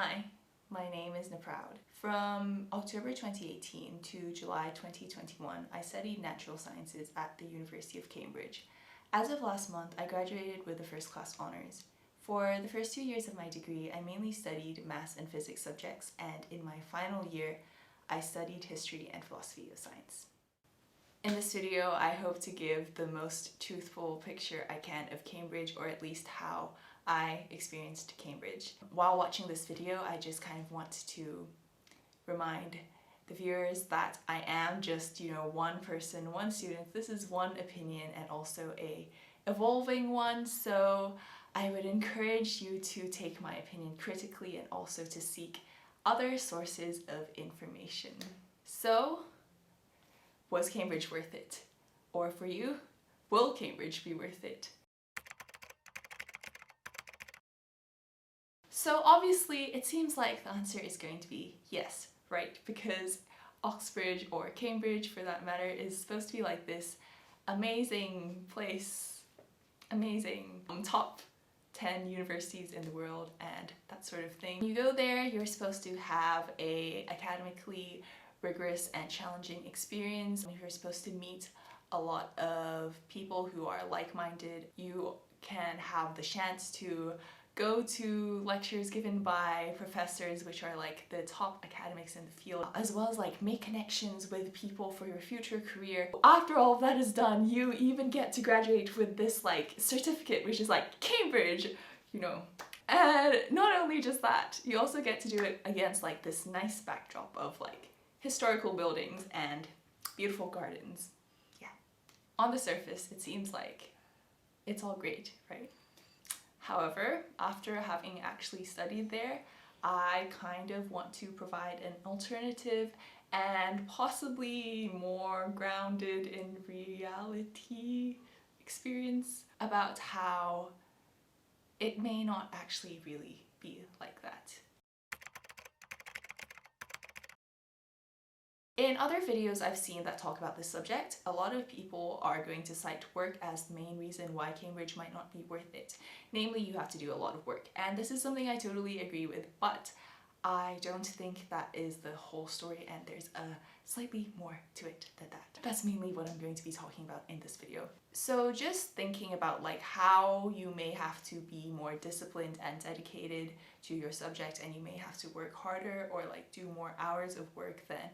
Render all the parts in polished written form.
Hi, my name is Naproud. From October 2018 to July 2021, I studied natural sciences at the University of Cambridge. As of last month, I graduated with a first class honours. For the first 2 years of my degree, I mainly studied maths and physics subjects, and in my final year, I studied history and philosophy of science. In this video, I hope to give the most truthful picture I can of Cambridge, or at least how I experienced Cambridge. While watching this video, I just kind of want to remind the viewers that I am just, one person, one student. This is one opinion and also a evolving one, so I would encourage you to take my opinion critically and also to seek other sources of information. So, was Cambridge worth it? Or for you, will Cambridge be worth it? So obviously it seems like the answer is going to be yes, right? Because Oxford, or Cambridge for that matter, is supposed to be like this amazing place, amazing top 10 universities in the world and that sort of thing. When you go there, you're supposed to have a academically rigorous and challenging experience. You're supposed to meet a lot of people who are like-minded. You can have the chance to go to lectures given by professors which are like the top academics in the field, as well as like make connections with people for your future career. After all of that is done, you even get to graduate with this like certificate which is like Cambridge, And not only just that, you also get to do it against like this nice backdrop of like historical buildings and beautiful gardens. Yeah. On the surface, it seems like it's all great, right? However, after having actually studied there, I kind of want to provide an alternative and possibly more grounded in reality experience about how it may not actually really be like that. In other videos I've seen that talk about this subject, a lot of people are going to cite work as the main reason why Cambridge might not be worth it. Namely, you have to do a lot of work. And this is something I totally agree with, but I don't think that is the whole story, and there's a slightly more to it than that. That's mainly what I'm going to be talking about in this video. So just thinking about like how you may have to be more disciplined and dedicated to your subject, and you may have to work harder or like do more hours of work than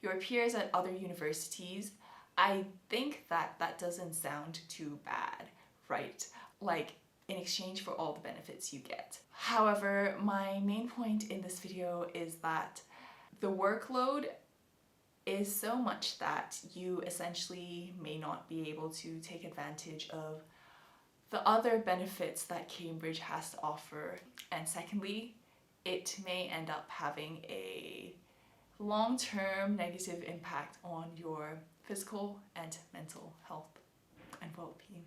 your peers at other universities, I think that that doesn't sound too bad, right? Like, in exchange for all the benefits you get. However, my main point in this video is that the workload is so much that you essentially may not be able to take advantage of the other benefits that Cambridge has to offer. And secondly, it may end up having a long-term negative impact on your physical and mental health and well-being.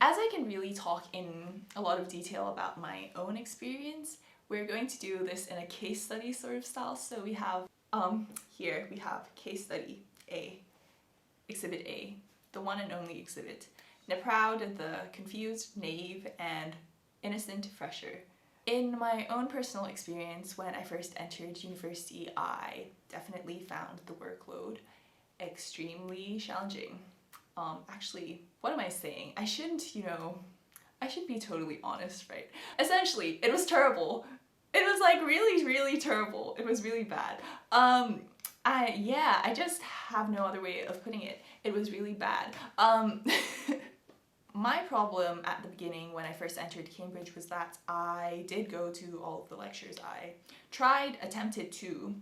As I can really talk in a lot of detail about my own experience, we're going to do this in a case study sort of style. So we have, here we have case study A, exhibit A, the one and only exhibit. Naproud, the confused, naive, and innocent fresher. In my own personal experience, when I first entered university, I definitely found the workload extremely challenging. Actually, what am I saying? I shouldn't, I should be totally honest, right? Essentially, it was terrible. It was like really, really terrible. It was really bad. I just have no other way of putting it. It was really bad. My problem at the beginning when I first entered Cambridge was that I did go to all of the lectures. I attempted to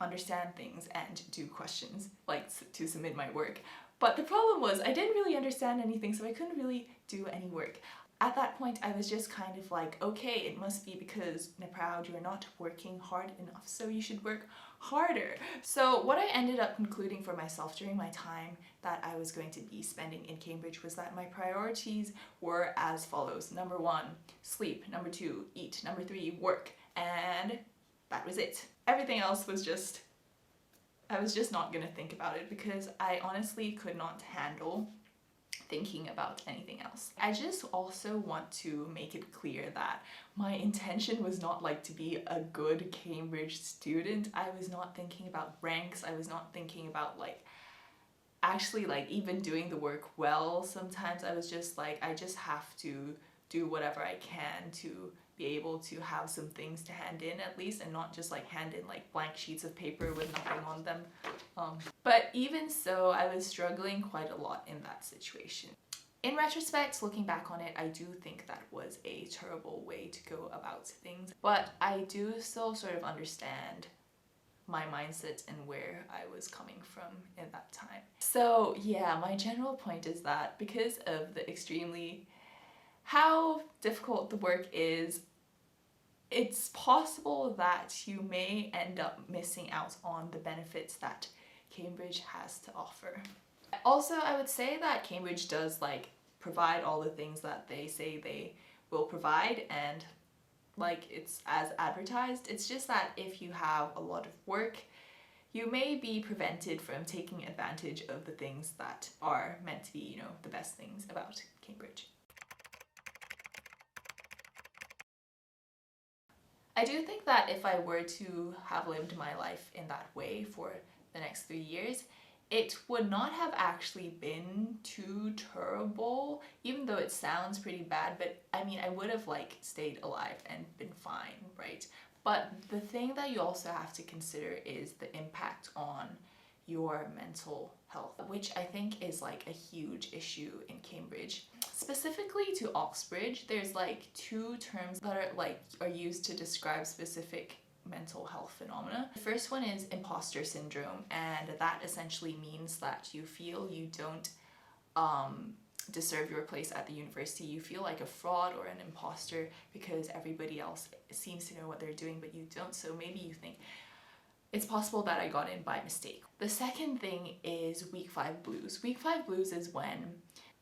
understand things and do questions, like to submit my work. But the problem was I didn't really understand anything, so I couldn't really do any work. At that point, I was just kind of like, okay, it must be because proud you're not working hard enough, so you should work harder. So what I ended up concluding for myself during my time that I was going to be spending in Cambridge was that my priorities were as follows. Number 1, sleep. Number 2, eat. Number 3, work. And that was it. Everything else was just, I was just not gonna think about it because I honestly could not handle thinking about anything else. I just also want to make it clear that my intention was not like to be a good Cambridge student. I was not thinking about ranks. I was not thinking about like actually like even doing the work well. Sometimes I was just like, I just have to do whatever I can to be able to have some things to hand in at least, and not just like hand in like blank sheets of paper with nothing on them. But even so, I was struggling quite a lot in that situation. In retrospect, looking back on it, I do think that was a terrible way to go about things, but I do still sort of understand my mindset and where I was coming from in that time. So yeah, my general point is that because of the extremely how difficult the work is, it's possible that you may end up missing out on the benefits that Cambridge has to offer. Also, I would say that Cambridge does like provide all the things that they say they will provide, and like it's as advertised. It's just that if you have a lot of work, you may be prevented from taking advantage of the things that are meant to be, you know, the best things about Cambridge. I do think that if I were to have lived my life in that way for the next 3 years, it would not have actually been too terrible, even though it sounds pretty bad, but I mean, I would have like stayed alive and been fine, right? But the thing that you also have to consider is the impact on your mental health, which I think is like a huge issue in Cambridge. Specifically to Oxbridge, there's like 2 terms that are used to describe specific mental health phenomena. The first one is imposter syndrome, and that essentially means that you feel you don't deserve your place at the university. You feel like a fraud or an imposter because everybody else seems to know what they're doing but you don't, so maybe you think it's possible that I got in by mistake. The second thing is week 5 blues. Week 5 blues is when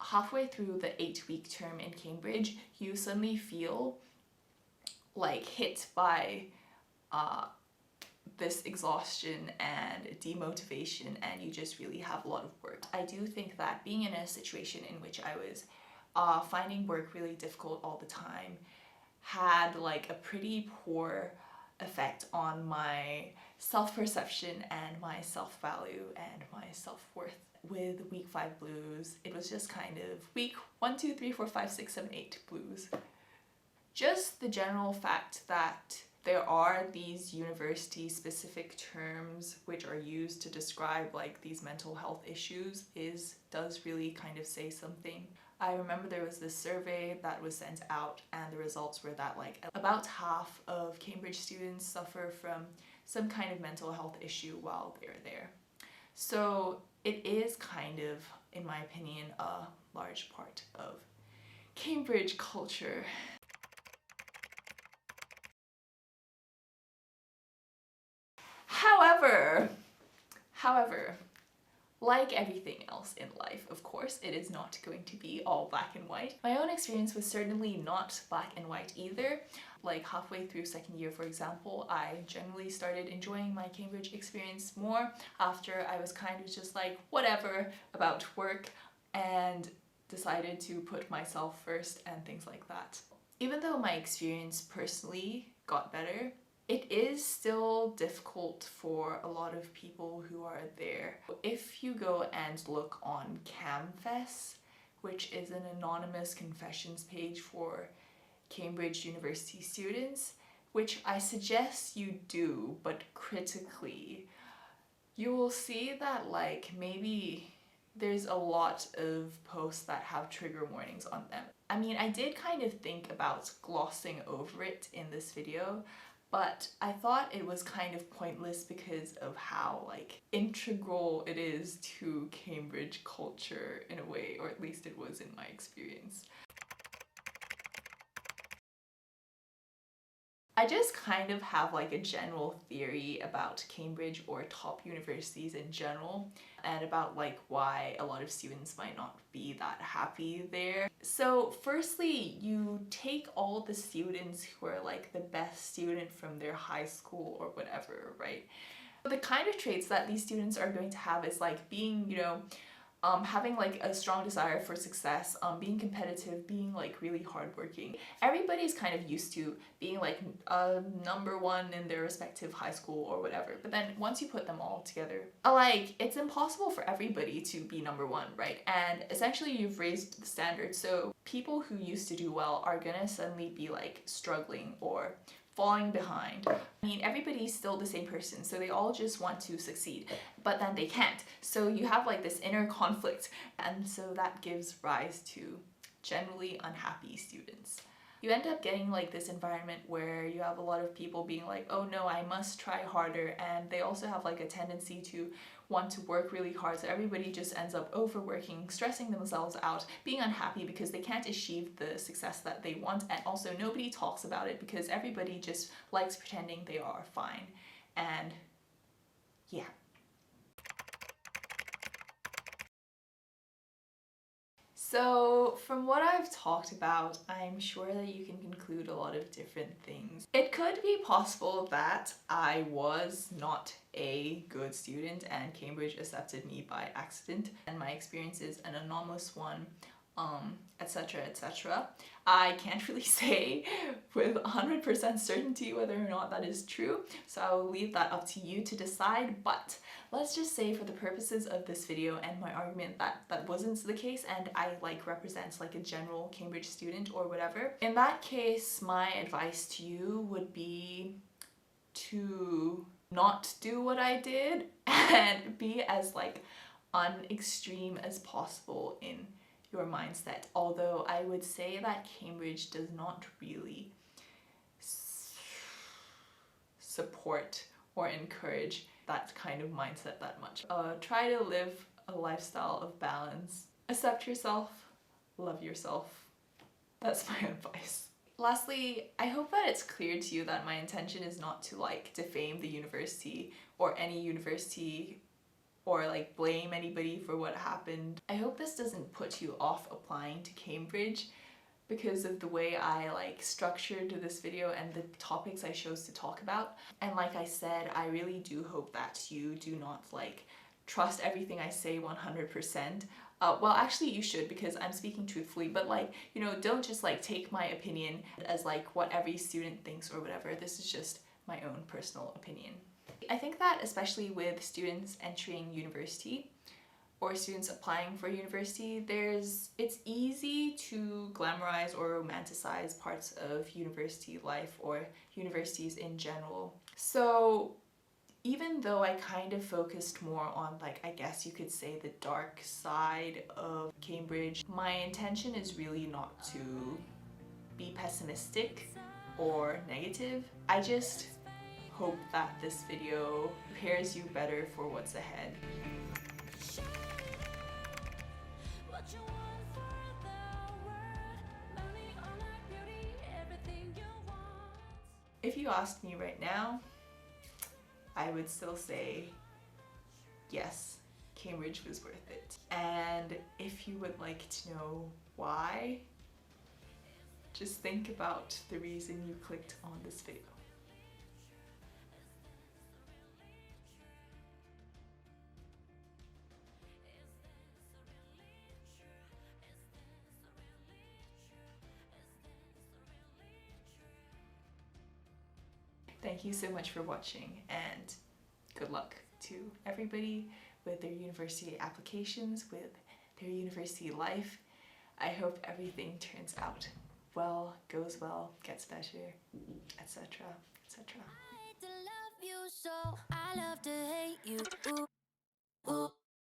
halfway through the 8-week term in Cambridge, you suddenly feel like hit by this exhaustion and demotivation, and you just really have a lot of work. I do think that being in a situation in which I was finding work really difficult all the time had like a pretty poor effect on my self-perception and my self-value and my self-worth. With week 5 blues, it was just kind of week 1, 2, 3, 4, 5, 6, 7, 8 blues. Just the general fact that there are these university specific terms which are used to describe like these mental health issues does really kind of say something. I remember there was this survey that was sent out, and the results were that like about half of Cambridge students suffer from some kind of mental health issue while they're there. So it is kind of, in my opinion, a large part of Cambridge culture. However, like everything else in life, of course, it is not going to be all black and white. My own experience was certainly not black and white either. Like halfway through 2nd year, for example, I generally started enjoying my Cambridge experience more after I was kind of just like whatever about work and decided to put myself first and things like that. Even though my experience personally got better, it is still difficult for a lot of people who are there. If you go and look on CamFest, which is an anonymous confessions page for Cambridge University students, which I suggest you do, but critically, you will see that like maybe there's a lot of posts that have trigger warnings on them. I mean, I did kind of think about glossing over it in this video, but I thought it was kind of pointless because of how like integral it is to Cambridge culture in a way, or at least it was in my experience. I just kind of have like a general theory about Cambridge or top universities in general, and about like why a lot of students might not be that happy there. So firstly, you take all the students who are like the best student from their high school or whatever, right? The kind of traits that these students are going to have is like being, having like a strong desire for success, being competitive, being like really hardworking. Everybody's kind of used to being like number one in their respective high school or whatever. But then once you put them all together, like it's impossible for everybody to be number one, right? And essentially you've raised the standard. So people who used to do well are gonna suddenly be like struggling or falling behind. I mean, everybody's still the same person, so they all just want to succeed, but then they can't. So you have like this inner conflict, and so that gives rise to generally unhappy students. You end up getting like this environment where you have a lot of people being like, oh no, I must try harder, and they also have like a tendency to want to work really hard, so everybody just ends up overworking, stressing themselves out, being unhappy because they can't achieve the success that they want, and also nobody talks about it because everybody just likes pretending they are fine. And yeah. So from what I've talked about, I'm sure that you can conclude a lot of different things. It could be possible that I was not a good student and Cambridge accepted me by accident and my experience is an anomalous one, etc, etc. I can't really say with 100% certainty whether or not that is true, so I will leave that up to you to decide, but let's just say for the purposes of this video and my argument that that wasn't the case and I like represents like a general Cambridge student or whatever. In that case, my advice to you would be to not do what I did and be as like unextreme as possible in your mindset. Although I would say that Cambridge does not really support or encourage that kind of mindset that much. Try to live a lifestyle of balance. Accept yourself, love yourself. That's my advice. Lastly, I hope that it's clear to you that my intention is not to like defame the university or any university or like blame anybody for what happened. I hope this doesn't put you off applying to Cambridge because of the way I like structured this video and the topics I chose to talk about. And like I said, I really do hope that you do not like trust everything I say 100%. Well, actually you should, because I'm speaking truthfully, but like, you know, don't just like take my opinion as like what every student thinks or whatever. This is just my own personal opinion. I think that especially with students entering university or students applying for university, it's easy to glamorize or romanticize parts of university life or universities in general. So even though I kind of focused more on like, I guess you could say the dark side of Cambridge, my intention is really not to be pessimistic or negative. I just hope that this video prepares you better for what's ahead. If you asked me right now, I would still say yes, Cambridge was worth it. And if you would like to know why, just think about the reason you clicked on this video. Thank you so much for watching, and good luck to everybody with their university applications, with their university life. I hope everything turns out well, goes well, gets better, etc, etc. I hate to love you, so I love to hate you.